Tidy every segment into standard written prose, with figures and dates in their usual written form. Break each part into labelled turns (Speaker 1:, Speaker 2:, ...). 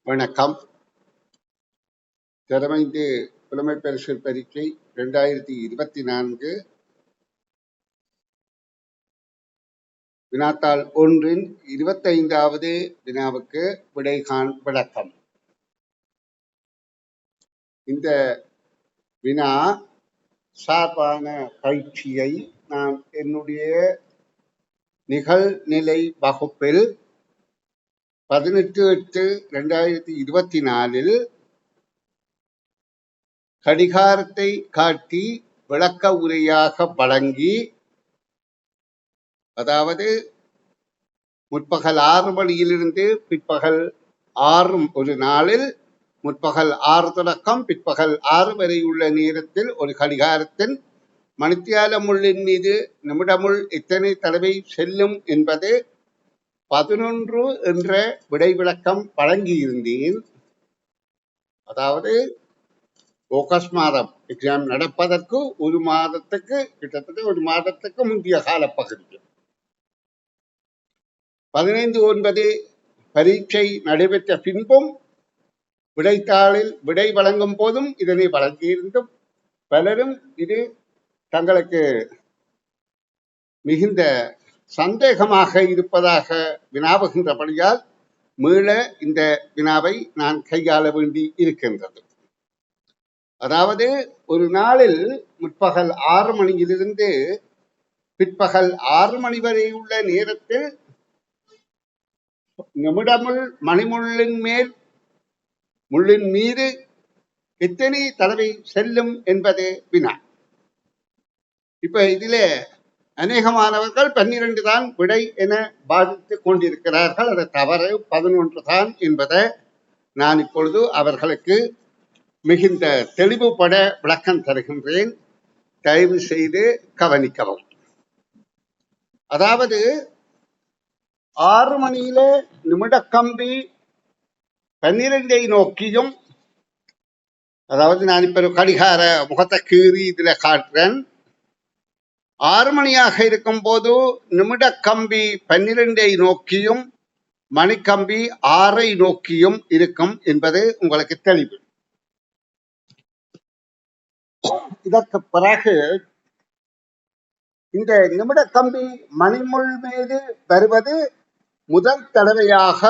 Speaker 1: வணக்கம். திறமைந்து புலமைப்பரிசு பரீட்சை 2024 வினாத்தாள் 1 25வது வினாவுக்கு விடைகாண் விளக்கம். இந்த வினா சார்பான பயிற்சியை நான் என்னுடைய நிகழ்நிலை வகுப்பில் 18/8/2024 கடிகாரத்தை காட்டி விளக்க உரையாக வழங்கி, அதாவது முற்பகல் 6 மணியிலிருந்து பிற்பகல் 6 ஒரு நாளில் முற்பகல் 6 தொடக்கம் பிற்பகல் 6 வரை உள்ள நேரத்தில் ஒரு கடிகாரத்தின் மணித்தியால முள்ளின் மீது நிமிடமுள் எத்தனை தடவை செல்லும் என்பது 11 என்ற விடை விளக்கம் வழங்கியிருந்தேன். அதாவது ஆகஸ்ட் மாதம் எக்ஸாம் நடப்பதற்கு ஒரு மாதத்துக்கு கிட்டத்தட்ட ஒரு மாதத்துக்கு முந்தைய காலப்பகுதி 15/9 பரீட்சை நடைபெற்ற பின்பும் விடைத்தாளில் விடை வழங்கும் போதும் இதனை வழங்கியிருந்தும் பலரும் இது தங்களுக்கு மிகுந்த சந்தேகமாக இருப்பதாக வினாவுகின்றபடியால் மீள இந்த வினாவை நான் கையாள வேண்டி இருக்கின்றது. அதாவது ஒரு நாளில் முற்பகல் 6 மணியிலிருந்து பிற்பகல் 6 மணி வரை உள்ள நேரத்தில் நிமிடமுள் மணிமுள்ளின் முள்ளின் மீது எத்தனை தடவை செல்லும் என்பது வினா. இப்ப இதிலே அநேகமானவர்கள் 12 தான் விடை என பாதித்துக் கொண்டிருக்கிறார்கள். அது தவறு, 11 தான் என்பதை நான் இப்பொழுது அவர்களுக்கு மிகுந்த தெளிவுபட விளக்கம் தருகின்றேன். தயவு செய்து கவனிக்கவும். அதாவது 6 மணியில நிமிடக்கம்பி 12ஐ நோக்கியும், அதாவது நான் இப்ப ஒரு கடிகார முகத்தை கீறி இதுல காட்டுறேன். 6 மணியாக இருக்கும் போது நிமிடக்கம்பி 12ஐ நோக்கியும் மணிக்கம்பி 6ஐ நோக்கியும் இருக்கும் என்பது உங்களுக்கு தெளிவு. இதற்கு பிறகு இந்த நிமிடக்கம்பி மணிமுள் மீது வருவது முதல் தடவையாக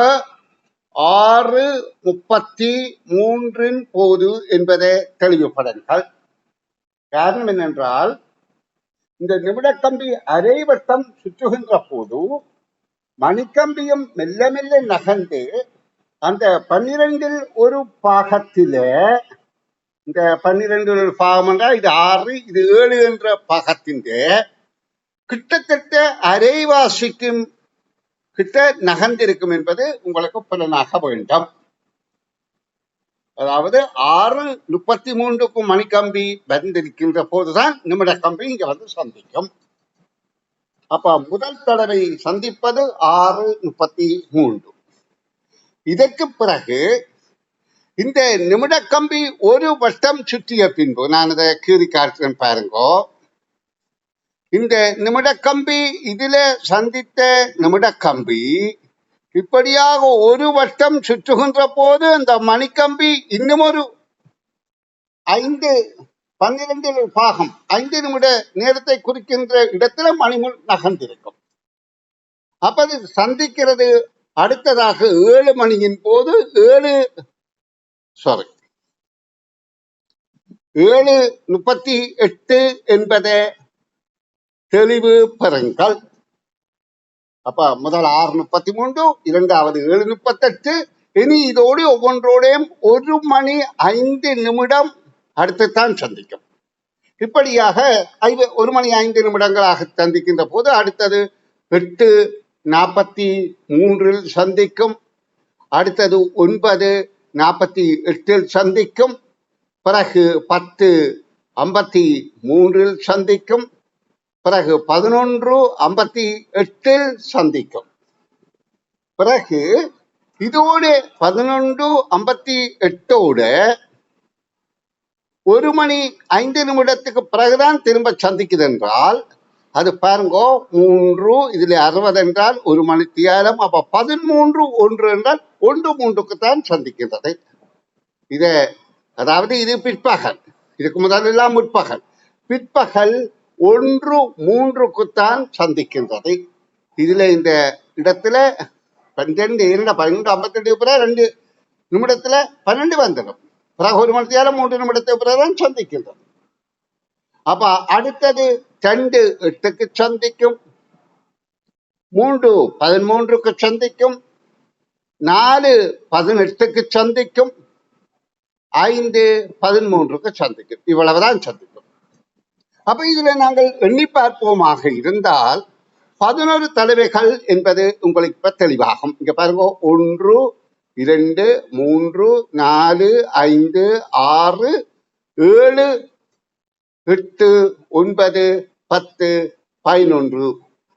Speaker 1: 6:33 போது என்பதை தெளிவுபடுங்கள். காரணம் என்னென்றால், இந்த நிமிடக்கம்பி அரை வட்டம் சுற்றுகின்ற போது மணிக்கம்பியும் மெல்ல மெல்ல நகர்ந்து அந்த 12 ஒரு பாகத்தில, இந்த 12 பாகம் என்றால் இது 6 இது 7 என்ற பாகத்தின் கிட்டத்தட்ட அரைவாசிக்கும் கிட்ட நகர்ந்திருக்கும் என்பது உங்களுக்கு புலனாக வேண்டும். அதாவது 6:33 மணிக்கம்பி வந்திருக்கின்ற போதுதான் நிமிடக்கம்பி இங்க வந்து சந்திக்கும். அப்ப முதல் தடவை சந்திப்பது 6:33. இதற்கு பிறகு இந்த நிமிடக்கம்பி ஒரு வட்டம் சுற்றிய பின்பு, நான் அதை கீறி காட்டுறேன் பாருங்கோ. இந்த நிமிடக்கம்பி இதுல சந்தித்த நிமிடக்கம்பி இப்படியாக ஒரு வட்டம் சுற்றுகின்ற போது அந்த மணிக்கம்பி இன்னும் ஒரு 12 பாகம் 5 நிமிட நேரத்தை குறிக்கின்ற இடத்துல மணிமுள் நகர்ந்திருக்கும். அப்ப அது சந்திக்கிறது அடுத்ததாக 7 மணியின் போது 7:38 என்பதை தெளிவு பெறுங்கள். அப்ப முதல் 6:33, இரண்டாவது 7:38. இனி இதோடு ஒவ்வொன்றோடையும் 1 மணி 5 நிமிடம் அடுத்துத்தான் சந்திக்கும். இப்படியாக 1 மணி 5 நிமிடங்களாக சந்திக்கின்ற போது அடுத்தது 8:43 சந்திக்கும். அடுத்தது 9:48 சந்திக்கும். பிறகு 10:53 சந்திக்கும். பிறகு 11:58 சந்திக்கும். பிறகு இதோடு 11:58 1 மணி 5 நிமிடத்துக்கு பிறகுதான் திரும்ப சந்திக்குது என்றால் அது பாருங்கோ 3 இதுல 60 என்றால் ஒரு மணித்தியாலம். அப்ப 13 1 என்றால் 1 3க்குத்தான் சந்திக்கின்றது. இத அதாவது இது பிற்பகல், இதுக்கு முதலெல்லாம் முற்பகல். பிற்பகல் 1 3க்குத்தான் சந்திக்கின்றது. இதுல இந்த இடத்துல 12 12:58 பிறகு 2 நிமிடத்துல 12 வந்துடும். பிறகு ஒரு மணித்தியாலம் 3 நிமிடத்துக்கு பிறகுதான் சந்திக்கின்றது. அப்ப அடுத்தது 2 8க்கு சந்திக்கும், 3 13க்கு சந்திக்கும், 4 18க்கு சந்திக்கும், 5 13க்கு சந்திக்கும். இவ்வளவுதான் சந்திக்கும். அப்ப இதுல நாங்கள் எண்ணி பார்ப்போமாக இருந்தால் 11 தடவைகள் என்பது உங்களுக்கு இப்ப தெளிவாகும். இங்க பாருங்க, 1 2 3 4 5 6 7 8 9 10 11.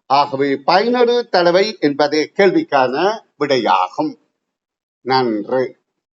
Speaker 1: ஆகவே 11 தடவை என்பது கேள்விக்கான விடையாகும். நன்று.